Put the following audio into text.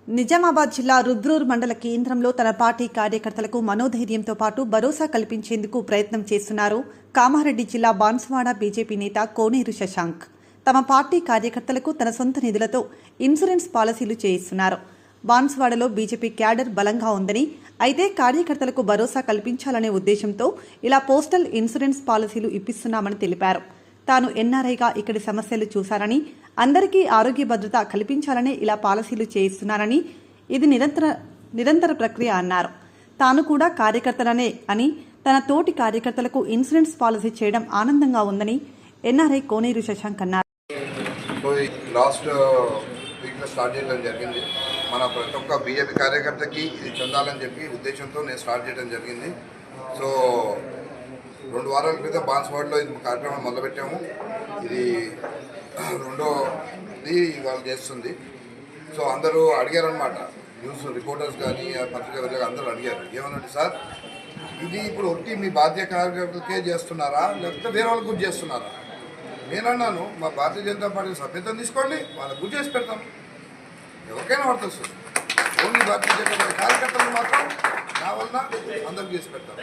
నిజామాబాద్ జిల్లా రుద్రూర్ మండల కేంద్రంలో తన పార్టీ కార్యకర్తలకు మనోధైర్యంతో పాటు భరోసా కల్పించేందుకు ప్రయత్నం చేస్తున్నారు కామారెడ్డి జిల్లా బాన్సువాడ బీజేపీ నేత కోనేరు శశాంక్. తమ పార్టీ కార్యకర్తలకు తన సొంత నిధులతో ఇన్సూరెన్స్ పాలసీలు చేయిస్తున్నారు. బాన్సువాడలో బీజేపీ క్యాడర్ బలంగా ఉందని, అయితే కార్యకర్తలకు భరోసా కల్పించాలనే ఉద్దేశంతో ఇలా పోస్టల్ ఇన్సూరెన్స్ పాలసీలు ఇప్పిస్తున్నామని తెలిపారు. తాను ఎన్ఆర్ఐగా ఇక్కడి సమస్యలు చూశారని, అందరికీ ఆరోగ్య భద్రత కల్పించాలనే ఇలా పాలసీలు చేయిస్తున్నారని, ఇది నిరంతర ప్రక్రియ అన్నారు. తాను కూడా కార్యకర్తలనే అని, తన తోటి కార్యకర్తలకు ఇన్సూరెన్స్ పాలసీ చేయడం ఆనందంగా ఉందని ఎన్ఆర్ఐ కోనేరు శశాంక్ అన్నారు. లాస్ట్ వీక్లో స్టార్ట్ చేయడం జరిగింది. మన ప్రతి ఒక్క బీజేపీ కార్యకర్తకి ఇది చెందాలని చెప్పి ఉద్దేశంతో నేను స్టార్ట్ చేయడం జరిగింది. సో 2 వారాల క్రితం బాన్సువాడలో ఇది కార్యక్రమం మొదలుపెట్టాము. ఇది రెండోది ఇవాళ చేస్తుంది. సో అందరూ అడిగారనమాట, న్యూస్ రిపోర్టర్స్ కానీ పత్రికా అందరూ అడిగారు, ఏమన్నట్టు సార్ ఇది ఇప్పుడు ఒకటి మీ బాధ్య కార్యకర్తలకే చేస్తున్నారా లేకపోతే వేరే వాళ్ళకి గుర్తు చేస్తున్నారా? నేనన్నాను, మా భారతీయ జనతా పార్టీ సభ్యత్వం తీసుకోండి, వాళ్ళకు గుర్తు చేసి పెడతాం, ఎవరికైనా పడుతుంది. ఓన్లీ భారతీయ జనతా పార్టీ కార్యకర్తలు మాత్రం నా వలన అందరికి చేసి పెడతాం.